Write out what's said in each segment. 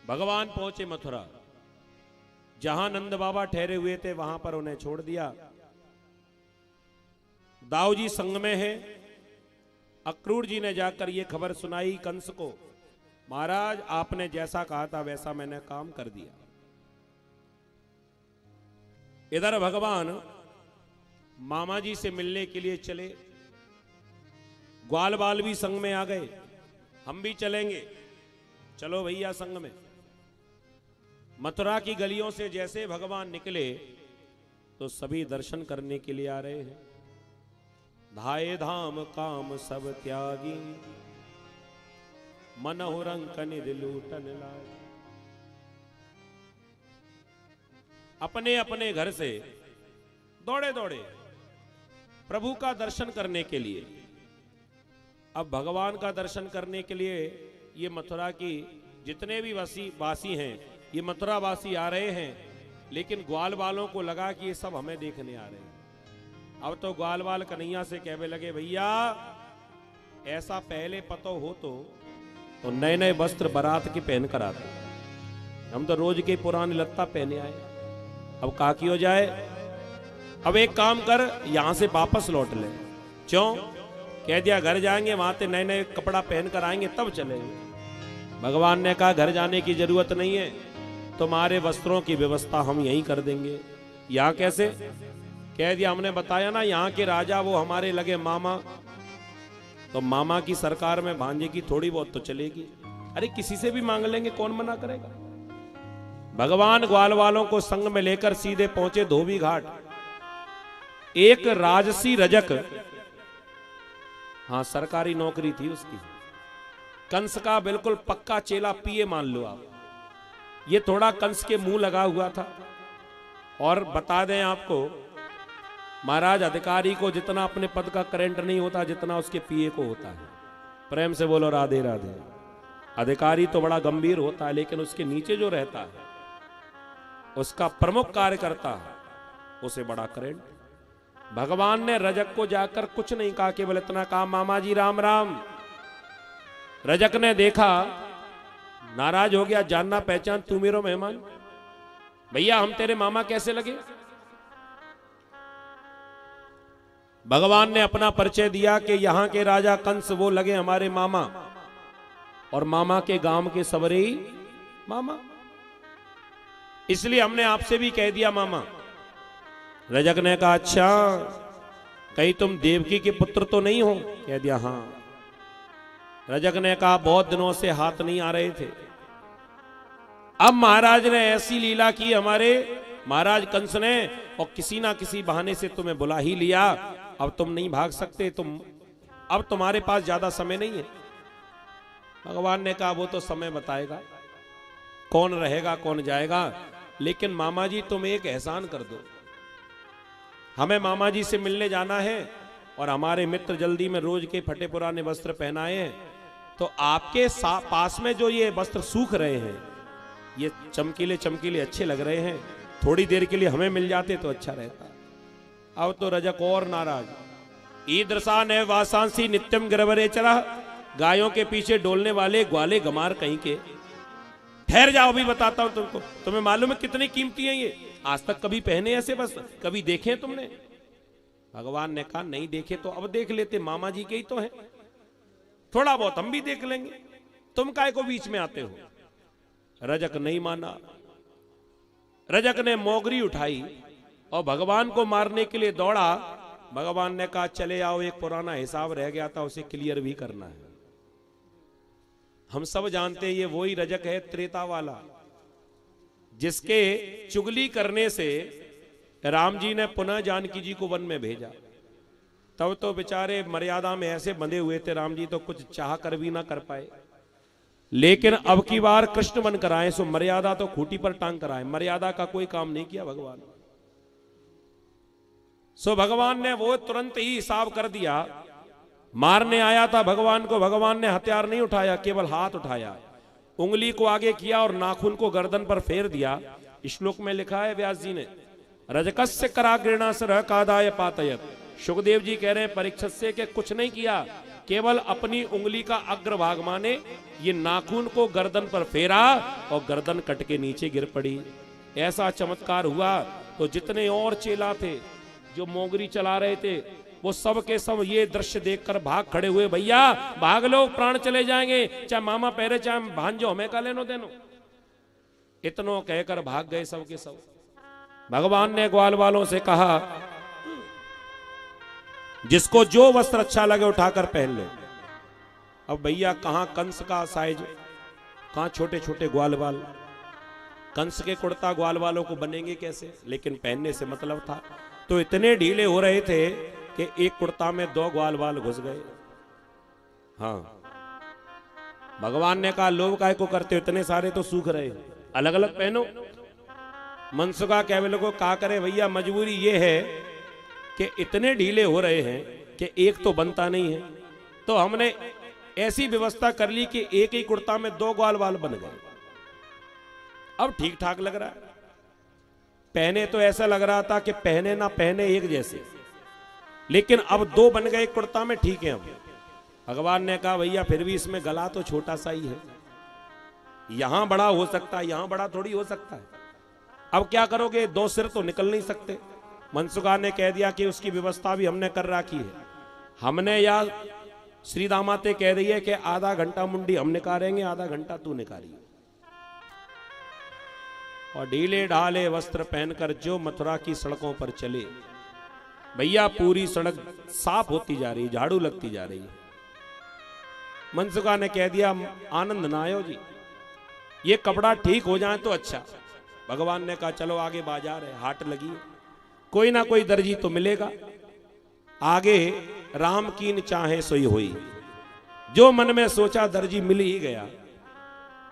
भगवान पहुंचे मथुरा। जहां नंद बाबा ठहरे हुए थे वहां पर उन्हें छोड़ दिया। दाऊ जी संग में है। अक्रूर जी ने जाकर ये खबर सुनाई कंस को, महाराज आपने जैसा कहा था वैसा मैंने काम कर दिया। इधर भगवान मामा जी से मिलने के लिए चले। ग्वाल बाल भी संग में आ गए, हम भी चलेंगे, चलो भैया संग में। मथुरा की गलियों से जैसे भगवान निकले तो सभी दर्शन करने के लिए आ रहे हैं। धाये धाम काम सब त्यागी, मनहु रंक निधि लूटन लाए। अपने अपने घर से दौड़े दौड़े प्रभु का दर्शन करने के लिए। अब भगवान का दर्शन करने के लिए ये मथुरा की जितने भी वासी हैं, ये मथुरा वासी आ रहे हैं, लेकिन ग्वाल वालों को लगा कि ये सब हमें देखने आ रहे हैं। अब तो ग्वाल वाल कन्हैया से कहने लगे, भैया ऐसा पहले पता हो तो नए नए वस्त्र बारात के पहन कर आते, हम तो रोज के पुराने लत्ता पहने आए। अब काकी हो जाए, अब एक काम कर यहां से वापस लौट ले। क्यों? कह दिया घर जाएंगे वहां से नए नए कपड़ा पहन कर आएंगे तब चलेंगे। भगवान ने कहा घर जाने की जरूरत नहीं है, तुम्हारे वस्त्रों की व्यवस्था हम यहीं कर देंगे। यहां कैसे? कह दिया हमने बताया ना यहाँ के राजा वो हमारे लगे मामा, तो मामा की सरकार में भांजे की थोड़ी बहुत तो चलेगी। अरे किसी से भी मांग लेंगे, कौन मना करेगा। भगवान ग्वाल वालों को संग में लेकर सीधे पहुंचे धोबी घाट। एक राजसी रजक, हाँ सरकारी नौकरी थी उसकी, कंस का बिल्कुल पक्का चेला पिए मान लो आप। ये थोड़ा कंस के मुंह लगा हुआ था। और बता दें आपको, महाराज अधिकारी को जितना अपने पद का करंट नहीं होता जितना उसके पिए को होता है। प्रेम से बोलो राधे राधे। अधिकारी तो बड़ा गंभीर होता है, लेकिन उसके नीचे जो रहता है उसका प्रमुख कार्यकर्ता उसे बड़ा करंट। भगवान ने रजक को जाकर कुछ नहीं कहा, केवल इतना कहा मामा जी राम राम। रजक ने देखा, नाराज हो गया, जानना पहचान तू मेरो मेहमान, भैया हम तेरे मामा कैसे लगे। भगवान ने अपना परिचय दिया कि यहां के राजा कंस वो लगे हमारे मामा, और मामा के गांव के सबरे ही मामा, इसलिए हमने आपसे भी कह दिया मामा। रजक ने कहा अच्छा, कहीं तुम देवकी के पुत्र तो नहीं हो? कह दिया हां। रजक ने कहा बहुत दिनों से हाथ नहीं आ रहे थे। अब महाराज ने ऐसी लीला की हमारे महाराज कंस ने, और किसी ना किसी बहाने से तुम्हें बुला ही लिया। अब तुम नहीं भाग सकते, अब तुम्हारे पास ज्यादा समय नहीं है। भगवान ने कहा वो तो समय बताएगा कौन रहेगा कौन जाएगा, लेकिन मामा जी तुम एक एहसान कर दो, हमें मामा जी से मिलने जाना है और हमारे मित्र जल्दी में रोज के फटे पुराने वस्त्र पहनाए हैं, तो आपके पास में जो ये वस्त्र सूख रहे हैं, ये चमकीले चमकीले अच्छे लग रहे हैं, थोड़ी देर के लिए हमें मिल जाते तो अच्छा रहता। अब तो रजक और नाराज। ईदृशा ने वासांसी नित्यम गिरवरे चला, गायों के पीछे डोलने वाले ग्वाले गमार कहीं के। ठहर जाओ अभी बताता हूं तुमको, तुम्हें मालूम है कितनी कीमती है ये, आज तक कभी पहने ऐसे वस्त्र कभी देखे तुमने? भगवान ने कहा नहीं देखे तो अब देख लेते, मामा जी के ही तो हैं, थोड़ा बहुत हम भी देख लेंगे, तुम काय को बीच में आते हो। रजक नहीं माना। रजक ने मोगरी उठाई और भगवान को मारने के लिए दौड़ा। भगवान ने कहा चले आओ, एक पुराना हिसाब रह गया था उसे क्लियर भी करना है। हम सब जानते हैं ये वही रजक है त्रेता वाला, जिसके चुगली करने से राम जी ने पुनः जानकी जी को वन में भेजा। तब तो बेचारे मर्यादा में ऐसे बंधे हुए थे राम जी, तो कुछ चाह कर भी ना कर पाए। लेकिन अब की बार कृष्ण बन कर आए, सो मर्यादा तो खूंटी पर टांग कर आए, मर्यादा का कोई काम नहीं किया भगवान। सो भगवान ने वो तुरंत ही हिसाब कर दिया। मारने आया था भगवान को, भगवान ने हथियार नहीं उठाया, केवल हाथ उठाया, उंगली को आगे किया और नाखून को गर्दन पर फेर दिया। श्लोक में लिखा है व्यास जी ने, रजकस्य कराग्रेणा सरह कादाय पातयत। सुखदेव जी कह रहे हैं परीक्षित से कि कुछ नहीं किया, केवल अपनी उंगली का अग्रभाग माने ये नाखून को गर्दन पर फेरा और गर्दन कट के नीचे गिर पड़ी। ऐसा चमत्कार हुआ तो जितने और चेला थे जो मोगरी चला रहे थे वो सब के सब ये दृश्य देखकर भाग खड़े हुए, भैया भाग लो, प्राण चले जाएंगे, चाहे मामा पहरे चाहे भांजो, हमें का लेनो देनो। इतनो कहकर भाग गए सब के सब। भगवान ने ग्वाल वालों से कहा जिसको जो वस्त्र अच्छा लगे उठाकर पहन लो। अब भैया कहां कंस का साइज, कहां छोटे छोटे ग्वाल वाल, कंस के कुर्ता ग्वाल वालों को बनेंगे कैसे, लेकिन पहनने से मतलब था। तो इतने ढीले हो रहे थे कि एक कुर्ता में 2 ग्वाल वाल घुस गए। हाँ, भगवान ने कहा लोभ काहे को करते हो, इतने सारे तो सूख रहे, अलग अलग पहनो। मनसुखा केवल को कहा करे भैया मजबूरी ये है कि इतने ढीले हो रहे हैं कि एक तो बनता नहीं है, तो हमने ऐसी व्यवस्था कर ली कि एक ही कुर्ता में 2 ग्वाल वाल बन गए। अब ठीक ठाक लग रहा है। पहने तो ऐसा लग रहा था कि पहने ना पहने एक जैसे, लेकिन अब 2 बन गए कुर्ता में, ठीक है। अब भगवान ने कहा भैया फिर भी इसमें गला तो छोटा सा ही है, यहां बड़ा हो सकता है, यहां बड़ा थोड़ी हो सकता है। अब क्या करोगे, 2 सिर तो निकल नहीं सकते। मनसुखा ने कह दिया कि उसकी व्यवस्था भी हमने कर रखी है। हमने या श्री दामाते कह रही है कि आधा घंटा मुंडी हम निकालेंगे, आधा घंटा तू निकालिए। और ढीले ढाले वस्त्र पहनकर जो मथुरा की सड़कों पर चले, भैया पूरी सड़क साफ होती जा रही, झाड़ू लगती जा रही है। मनसुखा ने कह दिया आनंद ना आयो जी, ये कपड़ा ठीक हो जाए तो अच्छा। भगवान ने कहा चलो आगे बाजार है, हाट लगी है, कोई ना कोई दर्जी तो मिलेगा। आगे राम कीन चाहे सोई हुई, जो मन में सोचा दर्जी मिल ही गया।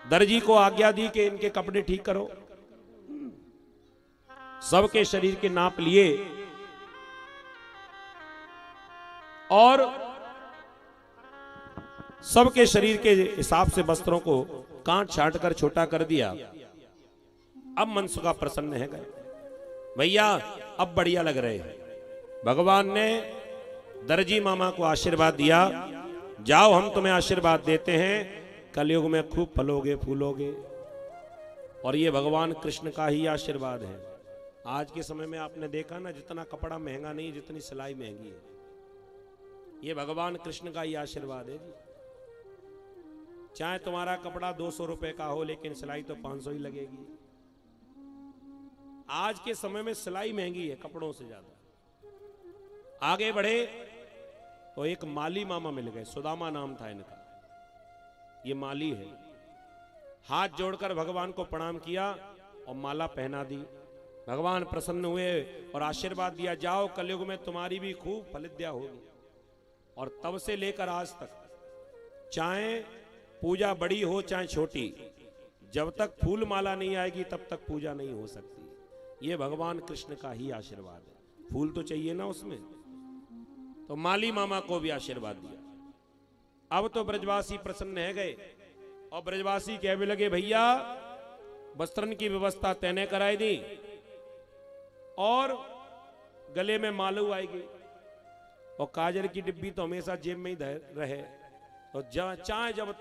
दर्जी को आज्ञा दी कि इनके कपड़े ठीक करो। सबके शरीर के नाप लिए और सबके शरीर के हिसाब से वस्त्रों को काट छांट कर छोटा कर दिया। अब मनसुखा प्रसन्न है गए, भैया अब बढ़िया लग रहे हैं। भगवान ने दर्जी मामा को आशीर्वाद दिया, जाओ हम तुम्हें आशीर्वाद देते हैं, कलयुग में खूब फलोगे फूलोगे। और ये भगवान कृष्ण का ही आशीर्वाद है। आज के समय में आपने देखा ना, जितना कपड़ा महंगा नहीं जितनी सिलाई महंगी है, ये भगवान कृष्ण का ही आशीर्वाद है जी। चाहे तुम्हारा कपड़ा 200 रुपए का हो, लेकिन सिलाई तो 500 ही लगेगी। आज के समय में सिलाई महंगी है कपड़ों से ज्यादा। आगे बढ़े तो एक माली मामा मिल गए, सुदामा नाम था इनका। ये माली है। हाथ जोड़कर भगवान को प्रणाम किया और माला पहना दी। भगवान प्रसन्न हुए और आशीर्वाद दिया, जाओ कलयुग में तुम्हारी भी खूब फलिद्या होगी। और तब से लेकर आज तक चाहे पूजा बड़ी हो चाहे छोटी, जब तक फूल माला नहीं आएगी तब तक पूजा नहीं हो सकती। ये भगवान कृष्ण का ही आशीर्वाद है। फूल तो चाहिए ना उसमें, तो माली मामा को भी आशीर्वाद दिया। अब तो ब्रजवासी प्रसन्न है गए और ब्रजवासी कहने लगे भैया वस्त्रन की व्यवस्था तैने कराई दी और गले में मालू आएगी और काजल की डिब्बी तो हमेशा जेब में ही रहे। तो चाहे जब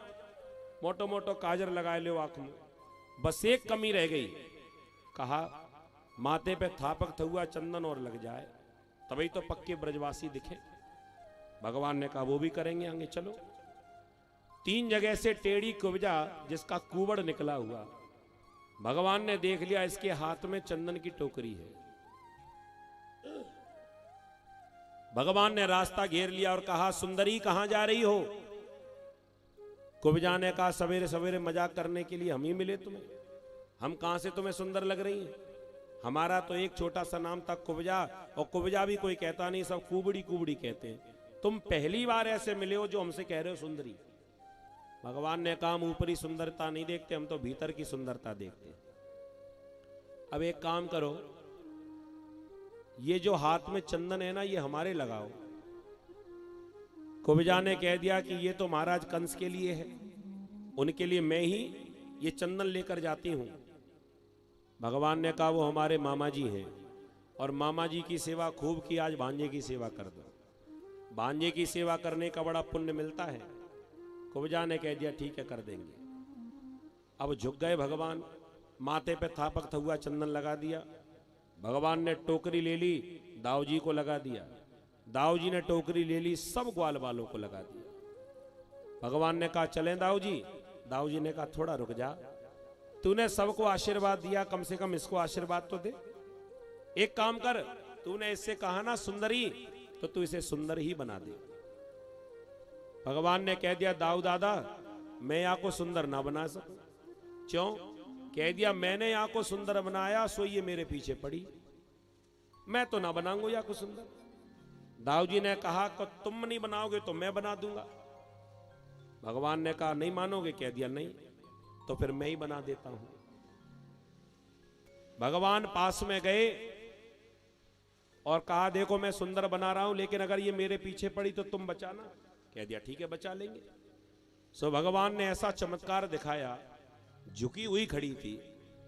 मोटो मोटो काजल लगाए लो आंख में, बस एक कमी रह गई, कहा माथे पे थापक थुआ चंदन और लग जाए तभी तो पक्के ब्रजवासी दिखे। भगवान ने कहा वो भी करेंगे, आगे चलो। 3 जगह से टेढ़ी कुब्जा जिसका कुबड़ निकला हुआ, भगवान ने देख लिया इसके हाथ में चंदन की टोकरी है। भगवान ने रास्ता घेर लिया और कहा सुंदरी कहां जा रही हो। कुब्जा ने कहा सवेरे सवेरे मजाक करने के लिए हम ही मिले तुम्हें, हम कहां से तुम्हें सुंदर लग रही हैं। हमारा तो एक छोटा सा नाम था कुब्जा, और कुब्जा भी कोई कहता नहीं, सब कुबड़ी कुबड़ी कहते हैं। तुम पहली बार ऐसे मिले हो जो हमसे कह रहे हो सुंदरी। भगवान ने कहा हम ऊपरी सुंदरता नहीं देखते, हम तो भीतर की सुंदरता देखते हैं। अब एक काम करो, ये जो हाथ में चंदन है ना ये हमारे लगाओ। कुब्जा ने कह दिया कि ये तो महाराज कंस के लिए है, उनके लिए मैं ही ये चंदन लेकर जाती हूं। भगवान ने कहा वो हमारे मामा जी हैं और मामा जी की सेवा खूब की, आज भांजे की सेवा कर दो। भांजे की सेवा करने का बड़ा पुण्य मिलता है। कुब्जा ने कह दिया ठीक है कर देंगे। अब झुक गए भगवान, माथे पे थापक थुआ चंदन लगा दिया। भगवान ने टोकरी ले ली, दाऊ जी को लगा दिया। दाऊ जी ने टोकरी ले ली, सब ग्वाल वालों को लगा दिया। भगवान ने कहा चलें दाऊ जी। दाऊ जी ने कहा थोड़ा रुक जा, तूने सबको आशीर्वाद दिया, कम से कम इसको आशीर्वाद तो दे। एक काम कर, तूने इससे कहा ना सुंदरी, तो तू इसे सुंदर ही बना दे। भगवान ने कह दिया दाऊ दादा मैं यहाँ को सुंदर ना बना सकूं। क्यों? कह दिया मैंने यहाँ को सुंदर बनाया सो ये मेरे पीछे पड़ी, मैं तो ना बनाऊंगा यहाँ को सुंदर। दाऊ जी ने कहा कि तुम नहीं बनाओगे तो मैं बना दूंगा। भगवान ने कहा नहीं मानोगे? कह दिया नहीं, तो फिर मैं ही बना देता हूं। भगवान पास में गए और कहा देखो मैं सुंदर बना रहा हूं, लेकिन अगर ये मेरे पीछे पड़ी तो तुम बचाना। कह दिया ठीक है बचा लेंगे। सो भगवान ने ऐसा चमत्कार दिखाया, झुकी हुई खड़ी थी,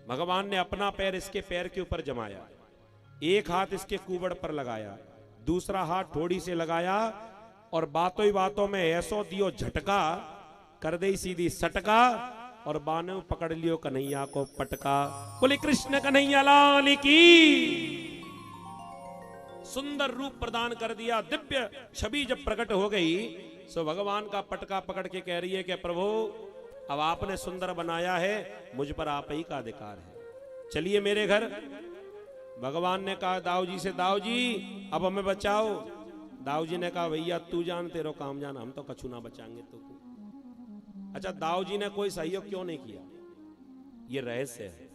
भगवान ने अपना पैर इसके पैर के ऊपर जमाया, एक हाथ इसके कुबड़ पर लगाया, दूसरा हाथ ठोड़ी से लगाया और बातों ही बातों में ऐसो दियो झटका, कर दे सीधी सटका और बाने पकड़ लियो कन्हैया को पटका। बोले कृष्ण कन्हैया लाल की। सुंदर रूप प्रदान कर दिया, दिव्य छवि जब प्रकट हो गई सो भगवान का पटका पकड़ के कह रही है कि प्रभु अब आपने सुंदर बनाया है, मुझ पर आप ही का अधिकार है, चलिए मेरे घर। भगवान ने कहा दाऊ जी से दाऊ जी अब हमें बचाओ। दाऊ जी ने कहा भैया तू जान तेरो काम जान, हम तो कछु ना बचाएंगे तो। अच्छा दाऊ जी ने कोई सहयोग क्यों नहीं किया? ये रहस्य है,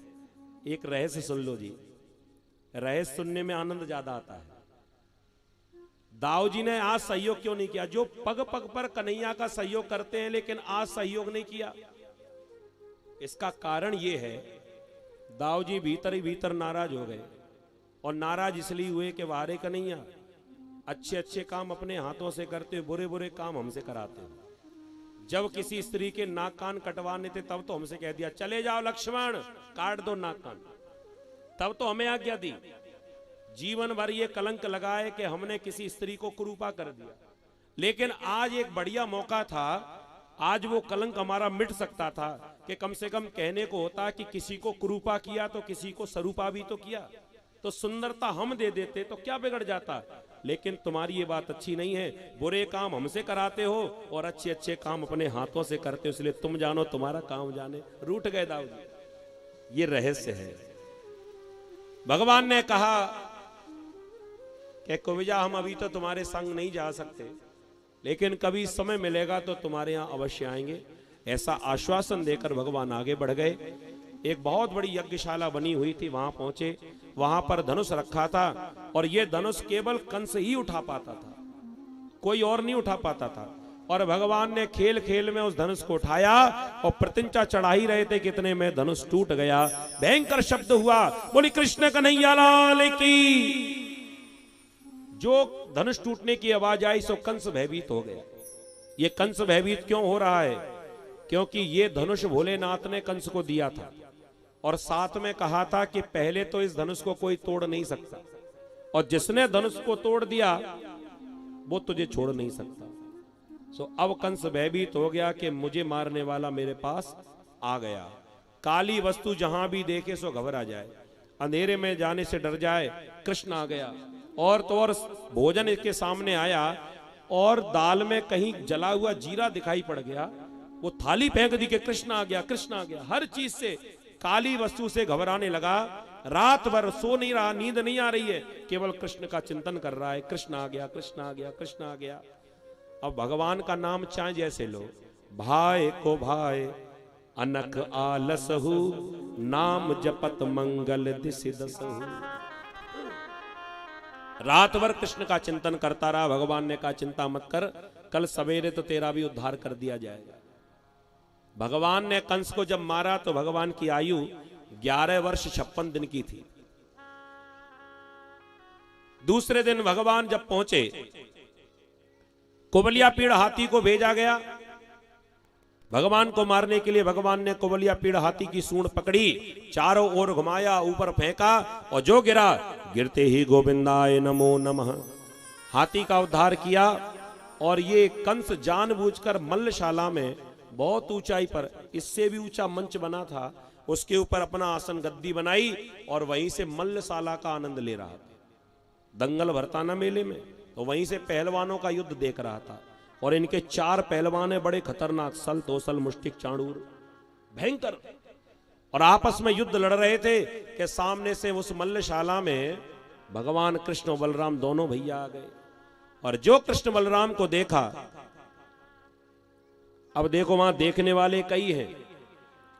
एक रहस्य सुन लो जी, रहस्य सुनने में आनंद ज्यादा आता है। दाऊ जी ने आज सहयोग क्यों नहीं किया? जो पग पग पर कन्हैया का सहयोग करते हैं लेकिन आज सहयोग नहीं किया, इसका कारण यह है दाऊ जी भीतर ही भीतर नाराज हो गए। और नाराज इसलिए हुए कि वारे कन्हैया अच्छे अच्छे काम अपने हाथों से करते हो, बुरे बुरे काम हमसे कराते हो। जब किसी स्त्री के नाक कान कटवाने थे तब तो हमसे कह दिया चले जाओ लक्ष्मण काट दो नाक कान, तब तो हमें आज्ञा दी। जीवन भर ये कलंक लगाए कि हमने किसी स्त्री को कुरूपा कर दिया, लेकिन आज एक बढ़िया मौका था, आज वो कलंक हमारा मिट सकता था कि कम से कम कहने को होता कि किसी को कुरूपा किया तो किसी को सरूपा भी तो किया, तो सुंदरता हम दे देते तो क्या बिगड़ जाता। लेकिन तुम्हारी ये बात अच्छी नहीं है, बुरे काम हमसे कराते हो और अच्छे अच्छे काम अपने हाथों से करते हो, इसलिए तुम जानो तुम्हारा काम जाने। रूठ गए दाऊ जी, ये रहस्य है। भगवान ने कहा कि कुब्जा हम अभी तो तुम्हारे संग नहीं जा सकते, लेकिन कभी समय मिलेगा तो तुम्हारे यहां अवश्य आएंगे। ऐसा आश्वासन देकर भगवान आगे बढ़ गए। एक बहुत बड़ी यज्ञशाला बनी हुई थी, वहां पहुंचे, वहां पर धनुष रखा था और यह धनुष केवल कंस ही उठा पाता था, कोई और नहीं उठा पाता था। और भगवान ने खेल खेल में उस धनुष को उठाया और प्रतिंचा चढ़ा ही रहे थे, कितने में धनुष टूट गया, भयंकर शब्द हुआ, बोली कृष्ण कन्हैया लाल की। जो धनुष टूटने की आवाज आई सो कंस भयभीत हो गया। ये कंस भयभीत क्यों हो रहा है? क्योंकि ये धनुष भोलेनाथ ने कंस को दिया था और साथ में कहा था कि पहले तो इस धनुष को कोई तोड़ नहीं सकता, और जिसने धनुष को तोड़ दिया वो तुझे छोड़ नहीं सकता। सो अब कंस भयभीत हो गया कि मुझे मारने वाला मेरे पास आ गया। काली वस्तु जहां भी देखे सो घबरा जाए, अंधेरे में जाने से डर जाए। कृष्ण आ गया और तो और भोजन इसके सामने आया और दाल में कहीं जला हुआ जीरा दिखाई पड़ गया, वो थाली फेंक दी कि कृष्ण आ गया, कृष्ण आ गया। हर चीज से काली वस्तु से घबराने लगा, रात भर सो नहीं रहा, नींद नहीं आ रही है, केवल कृष्ण का चिंतन कर रहा है, कृष्ण आ गया, कृष्ण आ गया, कृष्ण आ गया। अब भगवान का नाम चाहे जैसे लो, भाई को भाई अनख आलसहु, नाम जपत मंगल दिसि दसहु। रात भर कृष्ण का चिंतन करता रहा। भगवान ने कहा चिंता मत कर, कल सवेरे तो तेरा भी उद्धार कर दिया जाएगा। भगवान ने कंस को जब मारा तो भगवान की आयु 11 वर्ष 56 दिन की थी। दूसरे दिन भगवान जब पहुंचे, कुबलिया पीड़ हाथी को भेजा गया भगवान को मारने के लिए। भगवान ने कुबलिया पीड़ हाथी की सूंड पकड़ी, चारों ओर घुमाया, ऊपर फेंका और जो गिरा, गिरते ही गोविंदाय नमो नमः। हाथी का उद्धार किया और ये कंस जानबूझकर मल्लशाला में बहुत ऊंचाई पर, इससे भी ऊंचा मंच बना था, उसके ऊपर अपना आसन गद्दी बनाई और वहीं से मल्लशाला का आनंद ले रहा था। दंगल भरता ना मेले में, तो वहीं से पहलवानों का युद्ध देख रहा था। और इनके 4 पहलवान हैं बड़े खतरनाक, सल, तोसल, मुष्टिक, चाणूर, भयंकर, और आपस में युद्ध लड़ रहे थे कि सामने से उस मल्लशाला में भगवान कृष्ण और बलराम दोनों भैया आ गए। और जो कृष्ण बलराम को देखा, अब देखो वहां देखने वाले कई हैं,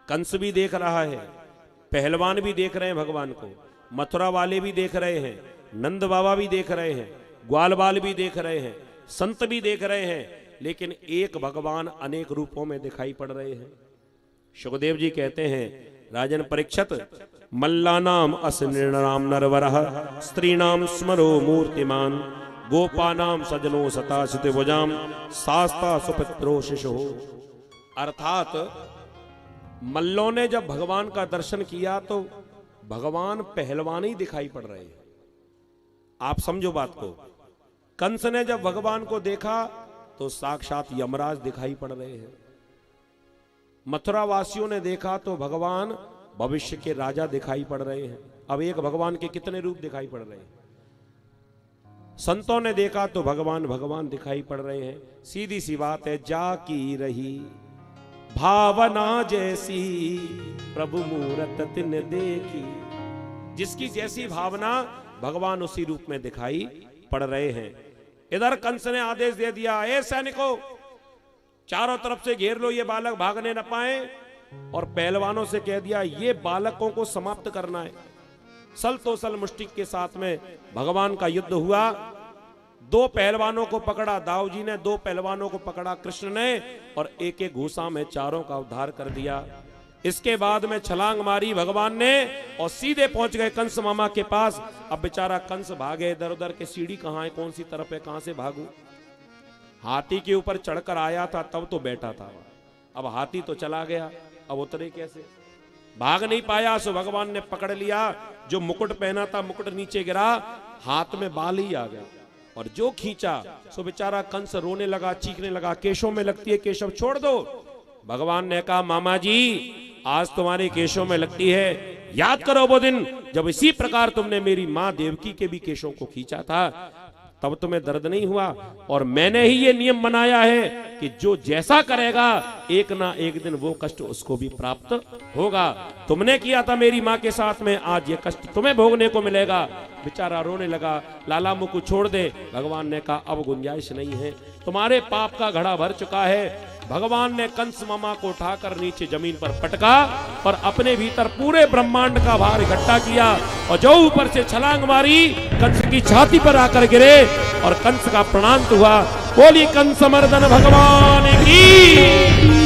कंस भी देख रहा है, पहलवान भी देख रहे हैं भगवान को, मथुरा वाले भी देख रहे हैं, नंद बाबा भी देख रहे हैं, ग्वाल बाल भी देख रहे हैं, संत भी देख रहे हैं, लेकिन एक भगवान अनेक रूपों में दिखाई पड़ रहे हैं। सुखदेव जी कहते हैं, राजन परीक्षित, मल्लानाम असनिर्णाम नरवरः स्त्रीणाम स्मरो मूर्तिमान गोपानाम सजनो सतासित भुजाम शास्ता सुपुत्रो शिशु। अर्थात मल्लों ने जब भगवान का दर्शन किया तो भगवान पहलवान ही दिखाई पड़ रहे हैं। आप समझो बात को। कंस ने जब भगवान को देखा तो साक्षात यमराज दिखाई पड़ रहे हैं। मथुरा वासियों ने देखा तो भगवान भविष्य के राजा दिखाई पड़ रहे हैं। अब एक भगवान के कितने रूप दिखाई पड़ रहे हैं। संतों ने देखा तो भगवान भगवान दिखाई पड़ रहे हैं। सीधी सी बात है, जा की रही भावना जैसी प्रभु मूरत तिन देखी। जिसकी जैसी भावना भगवान उसी रूप में दिखाई पड़ रहे हैं। इधर कंस ने आदेश दे दिया, ए सैनिकों, चारों तरफ से घेर लो, ये बालक भागने न पाए। और पहलवानों से कह दिया, ये बालकों को समाप्त करना है। सल तो सल मुष्टिक के साथ में भगवान का युद्ध हुआ। 2 पहलवानों को पकड़ा दाऊ जी ने, 2 पहलवानों को पकड़ा कृष्ण ने, और एक एक घूसा में चारों का उद्धार कर दिया। इसके बाद में छलांग मारी भगवान ने और सीधे पहुंच गए कंस मामा के पास। अब बेचारा कंस भागे इधर उधर के, सीढ़ी कहां है, कौन सी तरफ है, कहां से भागू। हाथी के ऊपर चढ़कर आया था तब तो बैठा था, अब हाथी तो चला गया, अब उतरे कैसे। भाग नहीं पाया, सो भगवान ने पकड़ लिया। जो मुकुट पहना था मुकुट नीचे गिरा, हाथ में बाल ही आ गया, और जो खींचा सो बेचारा कंस रोने लगा, चीखने लगा, केशों में लगती है, केशव छोड़ दो। भगवान ने कहा, मामा जी आज तुम्हारे केशों में लगती है, याद करो वो दिन जब इसी प्रकार तुमने मेरी मां देवकी के भी केशों को खींचा था, तब तुम्हें दर्द नहीं हुआ। और मैंने ही ये नियम बनाया है कि जो जैसा करेगा एक ना एक दिन वो कष्ट उसको भी प्राप्त होगा। तुमने किया था मेरी मां के साथ में, आज ये कष्ट तुम्हें भोगने को मिलेगा। बेचारा रोने लगा, लाला मुझको छोड़ दे। भगवान ने कहा, अब गुंजाइश नहीं है, तुम्हारे पाप का घड़ा भर चुका है। भगवान ने कंस मामा को उठाकर नीचे जमीन पर पटका और अपने भीतर पूरे ब्रह्मांड का भार इकट्ठा किया, और जो ऊपर से छलांग मारी कंस की छाती पर आकर गिरे और कंस का प्राणांत हुआ। बोली कंस मर्दन भगवान की।